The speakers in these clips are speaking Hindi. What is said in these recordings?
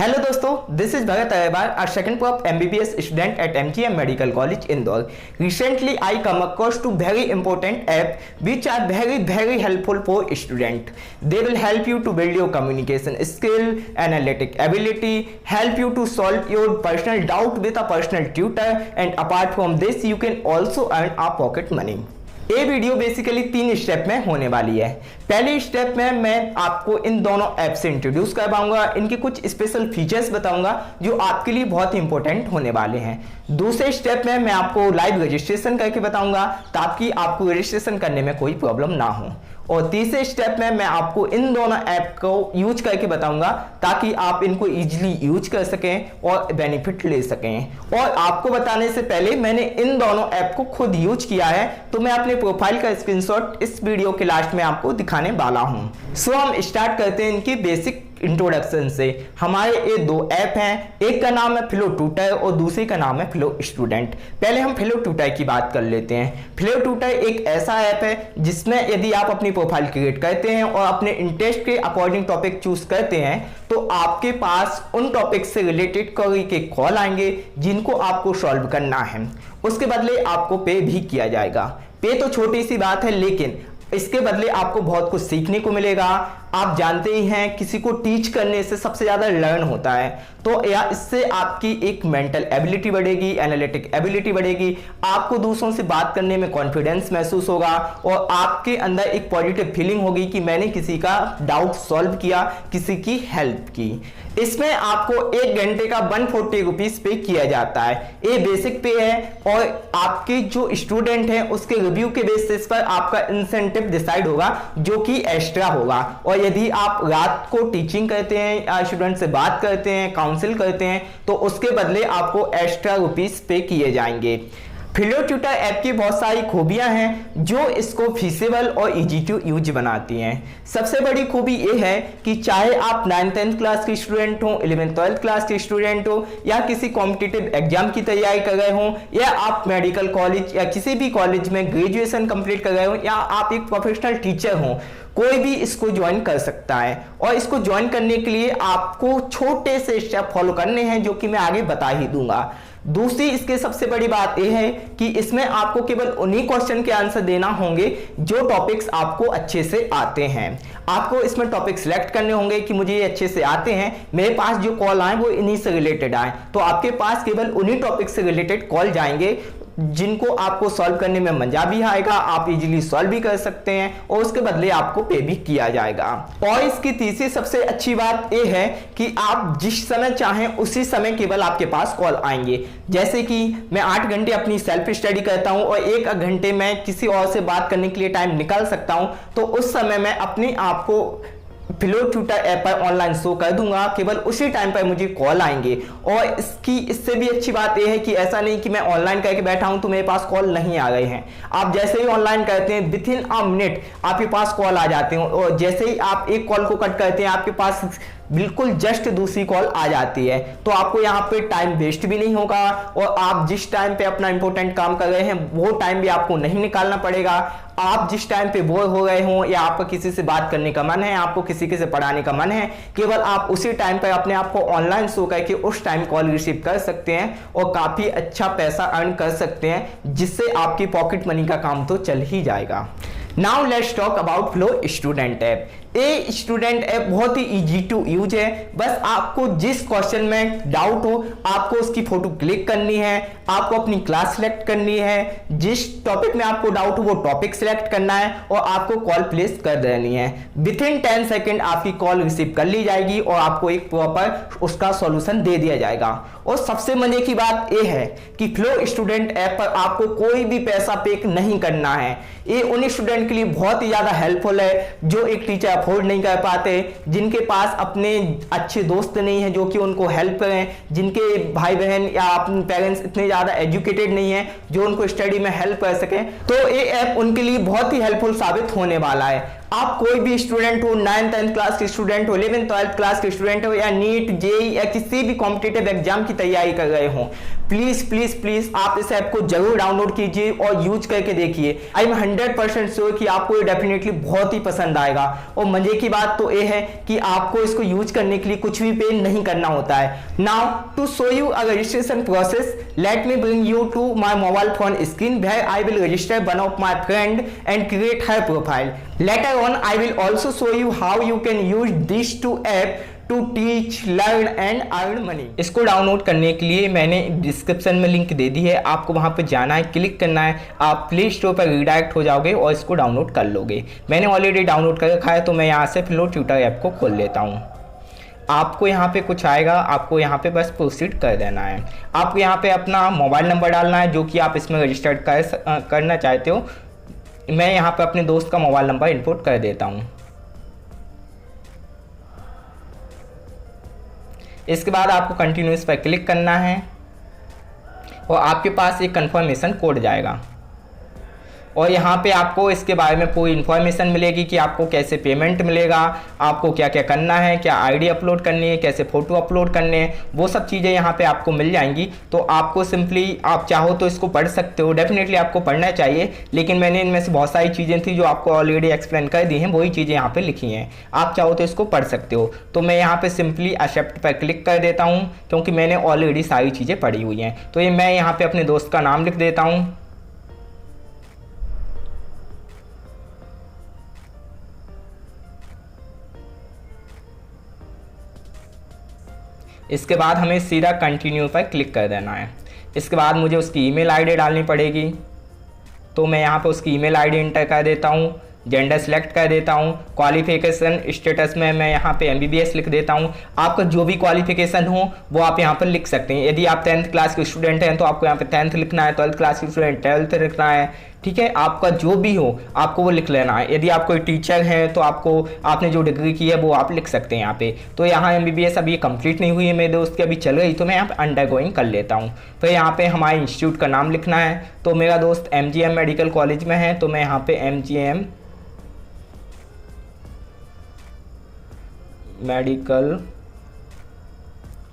हेलो दोस्तों, this is Bhagat Agarwal, a second crop MBBS student at MGM Medical College Indore. Recently, I come across two very important apps which are very helpful for student. They will help you to build your communication skill, analytic ability, help you to solve your personal doubt with a personal tutor, and apart from this, you can also earn a pocket money. ये वीडियो बेसिकली 3 स्टेप में होने वाली है। पहले स्टेप में मैं आपको इन दोनों ऐप से इंट्रोड्यूस करवाऊंगा, इनके कुछ स्पेशल फीचर्स बताऊंगा जो आपके लिए बहुत इंपॉर्टेंट होने वाले हैं। दूसरे स्टेप में मैं आपको लाइव रजिस्ट्रेशन करके बताऊंगा ताकि आपको रजिस्ट्रेशन करने में कोई प्रॉब्लम ना हो। और तीसरे स्टेप में मैं आपको इन दोनों ऐप को यूज करके बताऊंगा ताकि आप इनको इजीली यूज कर सकें और बेनिफिट ले सकें। और आपको बताने से पहले मैंने इन दोनों ऐप को खुद यूज किया है, तो मैं अपने प्रोफाइल का स्क्रीनशॉट इस वीडियो के लास्ट में आपको दिखाने वाला हूं। सो हम स्टार्ट करते हैं इनकी बेसिक इंट्रोडक्शन से। हमारे ये 2 ऐप हैं, एक का नाम है फ्लो ट्यूटर और दूसरे का नाम है फ्लो स्टूडेंट। पहले हम फ्लो ट्यूटर की बात कर लेते हैं। फ्लो ट्यूटर एक ऐसा ऐप है जिसमें यदि आप अपनी प्रोफाइल क्रिएट करते हैं और अपने इंटरेस्ट के अकॉर्डिंग टॉपिक चूज करते हैं तो आपके पास उन टॉपिक से रिलेटेड क्वेरी के कॉल आएंगे जिनको आपको सॉल्व करना है। उसके बदले आपको पे भी किया जाएगा। पे तो छोटी सी बात है, लेकिन इसके बदले आपको बहुत कुछ सीखने को मिलेगा। आप जानते ही हैं किसी को टीच करने से सबसे ज्यादा लर्न होता है, तो या इससे आपकी एक मेंटल एबिलिटी बढ़ेगी, एनालिटिक एबिलिटी बढ़ेगी, आपको दूसरों से बात करने में कॉन्फिडेंस महसूस होगा और आपके अंदर एक पॉजिटिव फीलिंग होगी कि मैंने किसी का डाउट सॉल्व किया, किसी की हेल्प की। इसमें आपको 1 घंटे का 140 रुपीज पे किया जाता है। ये बेसिक पे है और आपके जो स्टूडेंट हैं उसके रिव्यू के बेसिस पर आपका इंसेंटिव डिसाइड होगा जो कि एक्स्ट्रा होगा। और यदि आप रात को टीचिंग करते हैं या स्टूडेंट से बात करते हैं, काउंसिल करते हैं, तो उसके बदले आपको एक्स्ट्रा रुपीज पे किए जाएंगे। फ्लो ट्यूटर ऐप की बहुत सारी खूबियां हैं जो इसको फीसेबल और इजी टू यूज बनाती हैं। सबसे बड़ी खूबी ये है कि चाहे आप 9th-10th क्लास के स्टूडेंट हो, 11th-12th क्लास के स्टूडेंट हो, या किसी कॉम्पिटिटिव एग्जाम की तैयारी कर रहे हो, या आप मेडिकल कॉलेज या किसी भी कॉलेज में ग्रेजुएशन कंप्लीट कर रहे हो, या आप एक प्रोफेशनल टीचर हो, कोई भी इसको ज्वाइन कर सकता है। और इसको ज्वाइन करने के लिए आपको छोटे से स्टेप फॉलो करने हैं जो कि मैं आगे बता ही दूंगा। दूसरी इसके सबसे बड़ी बात यह है कि इसमें आपको केवल उन्हीं क्वेश्चन के आंसर देना होंगे जो टॉपिक्स आपको अच्छे से आते हैं। आपको इसमें टॉपिक सिलेक्ट करने होंगे कि मुझे ये अच्छे से आते हैं, मेरे पास जो कॉल आए वो इन्हीं से रिलेटेड आए, तो आपके पास केवल उन्हीं टॉपिक से रिलेटेड कॉल जाएंगे जिनको आपको सॉल्व करने में मजा भी आएगा, आप इजीली सॉल्व भी कर सकते हैं और उसके बदले आपको पे भी किया जाएगा। और इसकी तीसरी सबसे अच्छी बात यह है कि आप जिस समय चाहें उसी समय केवल आपके पास कॉल आएंगे। जैसे कि मैं 8 घंटे अपनी सेल्फ स्टडी करता हूं और 1 घंटे में किसी और से बात करने के लिए टाइम निकाल सकता हूं, तो उस समय मैं अपने आप को फ्लो ट्यूटर ऐप पर ऑनलाइन शो कर दूंगा, केवल उसी टाइम पर मुझे कॉल आएंगे। और इससे भी अच्छी बात यह है कि ऐसा नहीं कि मैं ऑनलाइन करके बैठा हूं तो मेरे पास कॉल नहीं आ रहे हैं। आप जैसे ही ऑनलाइन करते हैं विथिन अ मिनट आपके पास कॉल आ जाते हैं, और जैसे ही आप एक कॉल को कट करते हैं आपके पास बिल्कुल जस्ट दूसरी कॉल आ जाती है। तो आपको यहाँ पे टाइम वेस्ट भी नहीं होगा और आप जिस टाइम पे अपना इंपॉर्टेंट काम कर रहे हैं वो टाइम भी आपको नहीं निकालना पड़ेगा। आप जिस टाइम पे बोर हो गए हो या आपको किसी से बात करने का मन है, आपको किसी से पढ़ाने का मन है, केवल आप उसी टाइम पे अपने आप को ऑनलाइन शो करके उस टाइम कॉल रिसीव कर सकते हैं और काफी अच्छा पैसा अर्न कर सकते हैं, जिससे आपकी पॉकेट मनी का काम तो चल ही जाएगा। Now let's talk about flow student app. ये स्टूडेंट ऐप बहुत ही इजी टू यूज है। बस आपको जिस क्वेश्चन में डाउट हो आपको उसकी फोटो क्लिक करनी है, आपको अपनी क्लास सिलेक्ट करनी है, जिस टॉपिक में आपको डाउट हो वो टॉपिक सिलेक्ट करना है और आपको कॉल प्लेस कर देनी है। विथिन 10 सेकेंड आपकी कॉल रिसीव कर ली जाएगी और आपको एक प्रॉपर उसका सॉल्यूशन दे दिया जाएगा। और सबसे मजे की बात यह है कि फ्लो स्टूडेंट ऐप पर आपको कोई भी पैसा पे नहीं करना है। ये उन स्टूडेंट के लिए बहुत ही ज्यादा हेल्पफुल है जो एक टीचर अफोर्ड नहीं कर पाते, जिनके पास अपने अच्छे दोस्त नहीं है जो कि उनको हेल्प करें, जिनके भाई बहन या अपने पेरेंट्स इतने ज्यादा एजुकेटेड नहीं है जो उनको स्टडी में हेल्प कर सके। तो ये ऐप उनके लिए बहुत ही हेल्पफुल साबित होने वाला है। आप कोई भी स्टूडेंट हो, 9th-10th क्लास के स्टूडेंट हो, 11th-12th क्लास के स्टूडेंट हो, या नीट, जेई या किसी भी कॉम्पिटिटिव एग्जाम की तैयारी कर रहे हो, प्लीज प्लीज प्लीज आप इस ऐप को जरूर डाउनलोड कीजिए और यूज करके देखिए। आई एम 100% श्योर कि आपको ये डेफिनेटली बहुत ही पसंद आएगा। और मजे की बात तो ये है कि आपको इसको यूज करने के लिए कुछ भी पे नहीं करना होता है। Now to show you a registration process, let me bring you to my mobile phone screen where I will register one of my friend and create her profile. Later on I will also show you how you can use these two app to teach, learn and earn money. इसको डाउनलोड करने के लिए मैंने डिस्क्रिप्शन में लिंक दे दी है, आपको वहाँ पे जाना है, क्लिक करना है, आप प्ले स्टोर पर रिडायरेक्ट हो जाओगे और इसको डाउनलोड कर लोगे। मैंने ऑलरेडी डाउनलोड कर रखा है तो मैं यहाँ से फ्लो ट्यूटर ऐप को खोल लेता हूँ। आपको यहाँ पे कुछ आएगा, आपको यहाँ पे बस प्रोसीड कर देना है। आपको यहाँ पे अपना मोबाइल नंबर डालना है जो कि आप इसमें रजिस्टर्ड करना चाहते हो। मैं यहाँ पे अपने दोस्त का मोबाइल नंबर इनपुट कर देता हूँ। इसके बाद आपको कंटिन्यूस पर क्लिक करना है और आपके पास एक कंफर्मेशन कोड जाएगा और यहाँ पे आपको इसके बारे में पूरी इन्फॉर्मेशन मिलेगी कि आपको कैसे पेमेंट मिलेगा, आपको क्या क्या करना है, क्या आईडी अपलोड करनी है, कैसे फ़ोटो अपलोड करने हैं, वो सब चीज़ें यहाँ पे आपको मिल जाएंगी। तो आपको सिंपली आप चाहो तो इसको पढ़ सकते हो, डेफिनेटली आपको पढ़ना चाहिए, लेकिन मैंने इनमें से बहुत सारी चीज़ें थी जो आपको ऑलरेडी एक्सप्लेन कर दी हैं, वही चीज़ें यहाँ पर लिखी हैं। आप चाहो तो इसको पढ़ सकते हो। तो मैं यहाँ पर सिंपली एक्सेप्ट पर क्लिक कर देता हूँ क्योंकि मैंने ऑलरेडी सारी चीज़ें पढ़ी हुई हैं। तो ये मैं यहाँ पर अपने दोस्त का नाम लिख देता हूँ। इसके बाद हमें सीधा कंटिन्यू पर क्लिक कर देना है। इसके बाद मुझे उसकी ईमेल आईडी डालनी पड़ेगी, तो मैं यहाँ पे उसकी ईमेल आईडी इंटर कर देता हूँ। जेंडर सेलेक्ट कर देता हूँ। क्वालिफिकेशन स्टेटस में मैं यहाँ पे MBBS लिख देता हूँ। आपका जो भी क्वालिफिकेशन हो वो आप यहाँ पर लिख सकते हैं। यदि आप 10th क्लास के स्टूडेंट हैं तो आपको यहाँ पे 10th लिखना है, 12th क्लास के स्टूडेंट 12th लिखना है, ठीक है। आपका जो भी हो आपको वो लिख लेना है। यदि आप कोई टीचर हैं तो आपने जो डिग्री की है वो आप लिख सकते हैं यहाँ पे। तो यहाँ MBBS अभी कंप्लीट नहीं हुई है, मेरे दोस्त की अभी चल रही, तो मैं यहाँ पे अंडरगोइंग कर लेता हूँ। फिर यहाँ पे हमारे इंस्टीट्यूट का नाम लिखना है। तो मेरा दोस्त MGM मेडिकल कॉलेज में है तो मैं यहाँ पे MGM मेडिकल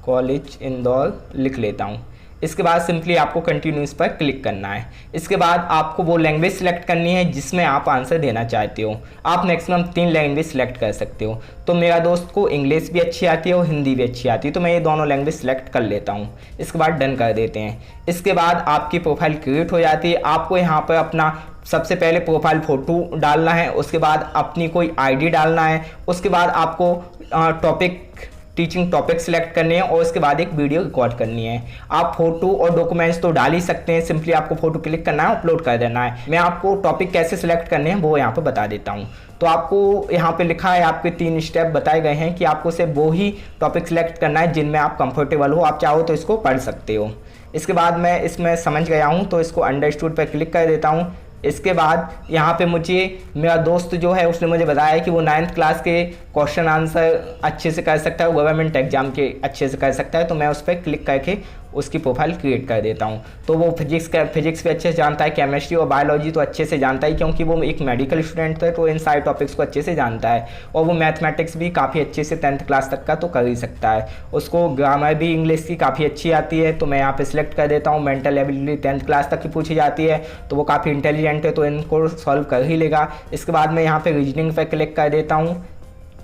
कॉलेज इंदौर लिख लेता हूँ। इसके बाद सिंपली आपको कंटिन्यूस पर क्लिक करना है। इसके बाद आपको वो लैंग्वेज सिलेक्ट करनी है जिसमें आप आंसर देना चाहते हो। आप मैक्सिमम 3 लैंग्वेज सिलेक्ट कर सकते हो। तो मेरा दोस्त को इंग्लिश भी अच्छी आती है और हिंदी भी अच्छी आती है, तो मैं ये दोनों लैंग्वेज सिलेक्ट कर लेता हूँ। इसके बाद डन कर देते हैं। इसके बाद आपकी प्रोफाइल क्रिएट हो जाती है। आपको यहाँ पर अपना सबसे पहले प्रोफाइल फ़ोटो डालना है, उसके बाद अपनी कोई आईडी डालना है, उसके बाद आपको टीचिंग टॉपिक सिलेक्ट करने हैं और उसके बाद एक वीडियो रिकॉर्ड करनी है। आप फोटो और डॉक्यूमेंट्स तो डाल ही सकते हैं, सिंपली आपको फोटो क्लिक करना है, अपलोड कर देना है। मैं आपको टॉपिक कैसे सिलेक्ट करने हैं वो यहाँ पे बता देता हूँ। तो आपको यहाँ पे लिखा है, आपके 3 स्टेप बताए गए हैं कि आपको सिर्फ वो ही टॉपिक सिलेक्ट करना है जिनमें आप कंफर्टेबल हो। आप चाहो तो इसको पढ़ सकते हो। इसके बाद मैं इसमें समझ गया हूँ तो इसको अंडरस्टूड पर क्लिक कर देता हूँ। इसके बाद यहाँ पे मेरा दोस्त जो है उसने मुझे बताया कि वो 9th क्लास के क्वेश्चन आंसर अच्छे से कर सकता है, गवर्नमेंट एग्जाम के अच्छे से कर सकता है। तो मैं उस पर क्लिक करके उसकी प्रोफाइल क्रिएट कर देता हूँ। तो वो फिजिक्स भी अच्छे से जानता है, केमिस्ट्री और बायोलॉजी तो अच्छे से जानता है क्योंकि वो एक मेडिकल स्टूडेंट है, तो इन सारे टॉपिक्स को अच्छे से जानता है। और वो मैथमेटिक्स भी काफ़ी अच्छे से 10th क्लास तक का तो कर ही सकता है। उसको ग्रामर भी इंग्लिश की काफ़ी अच्छी आती है, तो मैं यहाँ पे सिलेक्ट कर देता हूँ। मेंटल एबिलिटी 10th क्लास तक की पूछी जाती है, तो वो काफ़ी इंटेलिजेंट है, तो इनको सॉल्व कर ही लेगा। इसके बाद मैं यहाँ पे रीजनिंग पर क्लिक कर देता हूँ।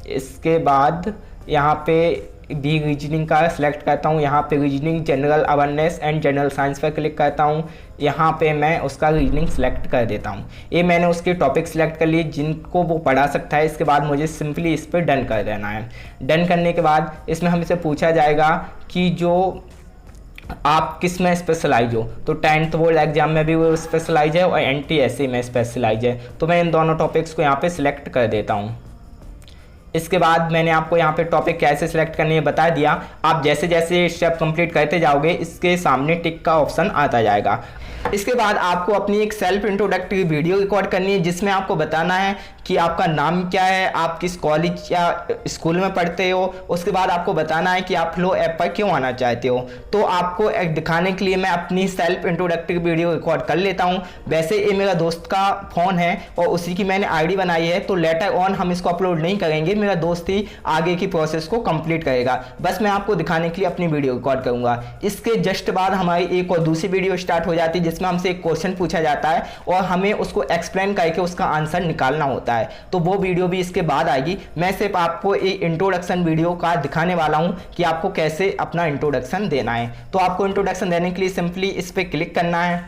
इसके बाद यहाँ पे भी रीजनिंग का सिलेक्ट करता हूँ। यहाँ पे reasoning, general awareness and general science पर क्लिक करता हूँ। यहाँ पे मैं उसका रीजनिंग सिलेक्ट कर देता हूँ। ये मैंने उसके टॉपिक सिलेक्ट कर लिए जिनको वो पढ़ा सकता है। इसके बाद मुझे सिंपली इस पर डन कर देना है। डन करने के बाद इसमें हमसे पूछा जाएगा कि जो आप किस में स्पेशलाइज हो, तो 10th बोर्ड एग्जाम में भी वो स्पेशलाइज है और NTSE में स्पेशलाइज है। तो मैं इन दोनों टॉपिक्स को यहाँ पे सिलेक्ट कर देता हूँ। इसके बाद मैंने आपको यहाँ पे टॉपिक कैसे सिलेक्ट करनी है बता दिया। आप जैसे जैसे स्टेप कंप्लीट करते जाओगे इसके सामने टिक का ऑप्शन आता जाएगा। इसके बाद आपको अपनी एक सेल्फ इंट्रोडक्टरी वीडियो रिकॉर्ड करनी है जिसमें आपको बताना है कि आपका नाम क्या है, आप किस कॉलेज या स्कूल में पढ़ते हो। उसके बाद आपको बताना है कि आप फ्लो ऐप पर क्यों आना चाहते हो। तो आपको एक दिखाने के लिए मैं अपनी सेल्फ इंट्रोडक्टरी वीडियो रिकॉर्ड कर लेता हूं। वैसे ये मेरा दोस्त का फ़ोन है और उसी की मैंने आईडी बनाई है, तो लेटर ऑन हम इसको अपलोड नहीं करेंगे, मेरा दोस्त ही आगे की प्रोसेस को कंप्लीट करेगा। बस मैं आपको दिखाने के लिए अपनी वीडियो रिकॉर्ड करूँगा। इसके जस्ट बाद हमारी एक और दूसरी वीडियो स्टार्ट हो जाती है जिसमें हमसे एक क्वेश्चन पूछा जाता है और हमें उसको एक्सप्लेन करके उसका आंसर निकालना होता है। तो वो वीडियो भी इसके बाद आएगी। मैं सिर्फ आपको एक इंट्रोडक्शन वीडियो का दिखाने वाला हूं कि आपको कैसे अपना इंट्रोडक्शन देना है। तो आपको इंट्रोडक्शन देने के लिए सिंपली इस पर क्लिक करना है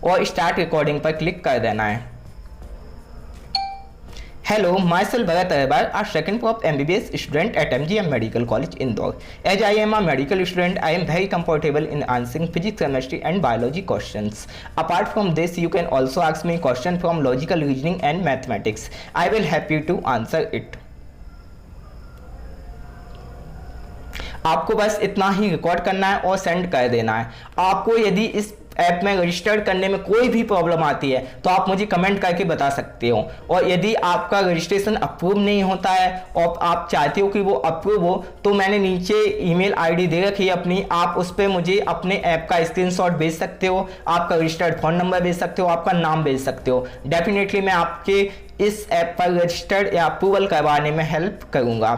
और स्टार्ट रिकॉर्डिंग पर क्लिक कर देना है। Hello, myself Bharat Agarwal, a second crop MBBS student at MGM Medical College, Indore. As I am a medical student, I am very comfortable in answering physics, chemistry, and biology questions. Apart from this, you can also ask me questions from logical reasoning and mathematics. I will help you to answer it. आपको बस इतना ही रिकॉर्ड करना है और सेंड कर देना है। आपको यदि इस ऐप में रजिस्टर करने में कोई भी प्रॉब्लम आती है तो आप मुझे कमेंट करके बता सकते हो। और यदि आपका रजिस्ट्रेशन अप्रूव नहीं होता है और आप चाहते हो कि वो अप्रूव हो, तो मैंने नीचे ईमेल आईडी दे रखी है अपनी, आप उस पर मुझे अपने ऐप का स्क्रीनशॉट भेज सकते हो, आपका रजिस्टर्ड फ़ोन नंबर भेज सकते हो, आपका नाम भेज सकते हो। डेफिनेटली मैं आपके इस ऐप पर रजिस्टर्ड या अप्रूवल करवाने में हेल्प करूँगा।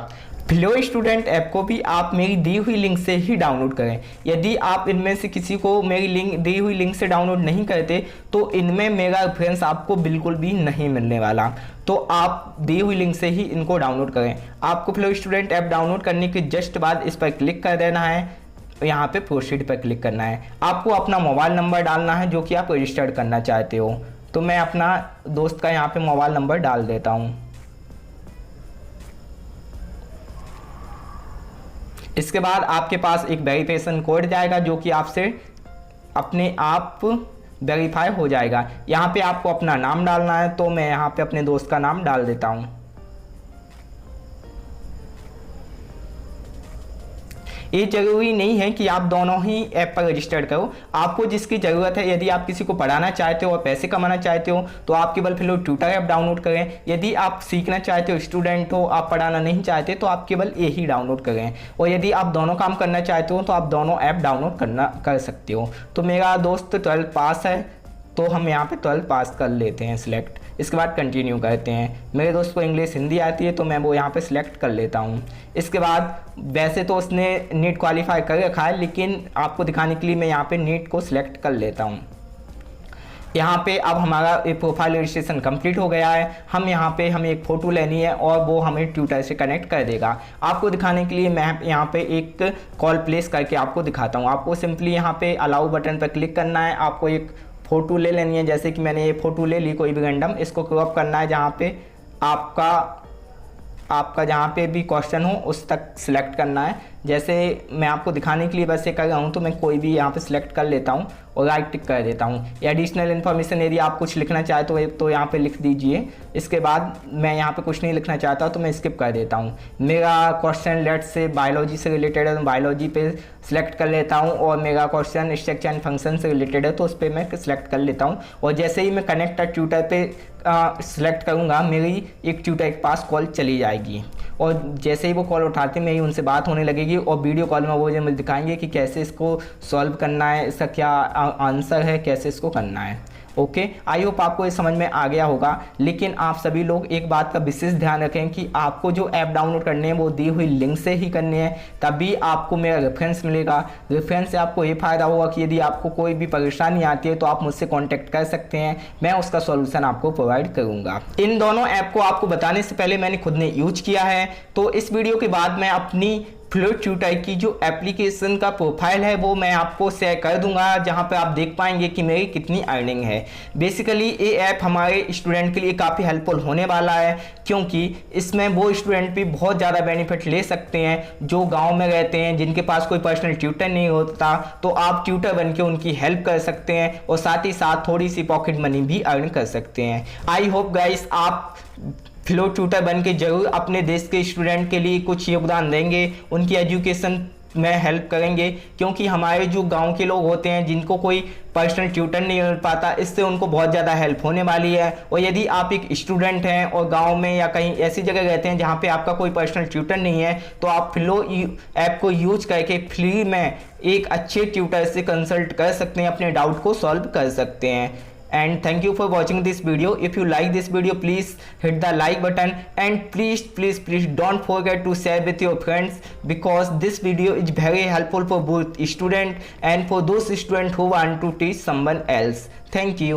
फ्लो स्टूडेंट ऐप को भी आप मेरी दी हुई लिंक से ही डाउनलोड करें। यदि आप इनमें से किसी को मेरी दी हुई लिंक से डाउनलोड नहीं करते तो इनमें मेरा रेफरेंस आपको बिल्कुल भी नहीं मिलने वाला। तो आप दी हुई लिंक से ही इनको डाउनलोड करें। आपको फ्लो स्टूडेंट ऐप डाउनलोड करने के जस्ट बाद इस पर क्लिक कर देना है, यहाँ पे प्रोसीड पर क्लिक करना है। आपको अपना मोबाइल नंबर डालना है जो कि आप रजिस्टर्ड करना चाहते हो। तो मैं अपना दोस्त का यहाँ पे मोबाइल नंबर डाल देता हूँ। इसके बाद आपके पास एक वेरिफिकेशन कोड जाएगा जो कि आपसे अपने आप वेरीफाई हो जाएगा। यहाँ पे आपको अपना नाम डालना है, तो मैं यहाँ पे अपने दोस्त का नाम डाल देता हूँ। ये जरूरी नहीं है कि आप दोनों ही ऐप पर रजिस्टर्ड करो, आपको जिसकी ज़रूरत है। यदि आप किसी को पढ़ाना चाहते हो और पैसे कमाना चाहते हो तो आप केवल फ्लो ट्यूटर ऐप डाउनलोड करें। यदि आप सीखना चाहते हो, स्टूडेंट हो, आप पढ़ाना नहीं चाहते तो आप केवल ये ही डाउनलोड करें। और यदि आप दोनों काम करना चाहते हो तो आप दोनों ऐप डाउनलोड कर सकते हो। तो मेरा दोस्त 12th पास है तो हम यहाँ पे 12th पास कर लेते हैं सिलेक्ट। इसके बाद कंटिन्यू करते हैं। मेरे दोस्त को इंग्लिश हिंदी आती है तो मैं वो यहाँ पे सिलेक्ट कर लेता हूँ। इसके बाद वैसे तो उसने नीट क्वालिफाई कर रखा है, लेकिन आपको दिखाने के लिए मैं यहाँ पे नीट को सिलेक्ट कर लेता हूँ। यहाँ पे अब हमारा प्रोफाइल रजिस्ट्रेशन कंप्लीट हो गया है। हम यहाँ पे हमें एक फ़ोटो लेनी है और वो हमें ट्यूटर से कनेक्ट कर देगा। आपको दिखाने के लिए मैं यहाँ पे एक कॉल प्लेस करके आपको दिखाता हूँ। आपको सिंपली यहाँ पे अलाउ बटन पर क्लिक करना है। आपको एक फ़ोटो ले लेनी है, जैसे कि मैंने ये फ़ोटो ले ली कोई भी रैंडम। इसको क्रॉप करना है, जहाँ पे आपका जहाँ पे भी क्वेश्चन हो उस तक सिलेक्ट करना है। जैसे मैं आपको दिखाने के लिए वैसे कर रहा हूँ तो मैं कोई भी यहाँ पे सिलेक्ट कर लेता हूँ और राइट टिक कर देता हूँ। एडिशनल इन्फॉर्मेशन यदि आप कुछ लिखना चाहते तो यहाँ पे लिख दीजिए। इसके बाद मैं यहाँ पे कुछ नहीं लिखना चाहता तो मैं स्किप कर देता हूँ। मेरा क्वेश्चन लेट से बायोलॉजी से रिलेटेड है तो बायोलॉजी पे सिलेक्ट कर लेता हूँ, और मेरा क्वेश्चन स्ट्रक्चर एंड फंक्शन से रिलेटेड है तो उस पर मैं सिलेक्ट कर लेता हूँ। और जैसे ही मैं कनेक्ट ट्यूटर पे सिलेक्ट करूँगा मेरी एक ट्यूटर के पास कॉल चली जाएगी, और जैसे ही वो कॉल उठाते मेरी उनसे बात होने लगेगी और वीडियो कॉल में वो मुझे दिखाएंगे कि कैसे इसको सॉल्व करना है, इसका क्या आंसर है, कैसे इसको करना है। ओके, आई होप आपको ये समझ में आ गया होगा। लेकिन आप सभी लोग एक बात का विशेष ध्यान रखें कि आपको जो ऐप डाउनलोड करनी है वो दी हुई लिंक से ही करनी है, तभी आपको मेरा रेफरेंस मिलेगा। रेफरेंस से आपको ये फ़ायदा होगा कि यदि आपको कोई भी परेशानी आती है तो आप मुझसे कॉन्टैक्ट कर सकते हैं, मैं उसका सॉल्यूशन आपको प्रोवाइड करूँगा। इन दोनों ऐप को आपको बताने से पहले मैंने खुद ने यूज किया है, तो इस वीडियो के बाद मैं अपनी फ्लो ट्यूटर की जो एप्लीकेशन का प्रोफाइल है वो मैं आपको शेयर कर दूंगा, जहां पे आप देख पाएंगे कि मेरी कितनी अर्निंग है। बेसिकली ये ऐप हमारे स्टूडेंट के लिए काफ़ी हेल्पफुल होने वाला है, क्योंकि इसमें वो स्टूडेंट भी बहुत ज़्यादा बेनिफिट ले सकते हैं जो गांव में रहते हैं, जिनके पास कोई पर्सनल ट्यूटर नहीं होता। तो आप ट्यूटर बन के उनकी हेल्प कर सकते हैं और साथ ही साथ थोड़ी सी पॉकेट मनी भी अर्न कर सकते हैं। आई होप गाइस आप फ्लो ट्यूटर बन के जरूर अपने देश के स्टूडेंट के लिए कुछ योगदान देंगे, उनकी एजुकेशन में हेल्प करेंगे, क्योंकि हमारे जो गांव के लोग होते हैं जिनको कोई पर्सनल ट्यूटर नहीं मिल पाता, इससे उनको बहुत ज़्यादा हेल्प होने वाली है। और यदि आप एक स्टूडेंट हैं और गांव में या कहीं ऐसी जगह रहते हैं जहां पे आपका कोई पर्सनल ट्यूटर नहीं है, तो आप फ्लो ऐप को यूज करके फ्री में एक अच्छे ट्यूटर से कंसल्ट कर सकते हैं, अपने डाउट को सॉल्व कर सकते हैं। And thank you for watching this video. If you like this video, please hit the like button, and please don't forget to share with your friends, because this video is very helpful for both student and for those students who want to teach someone else. Thank you.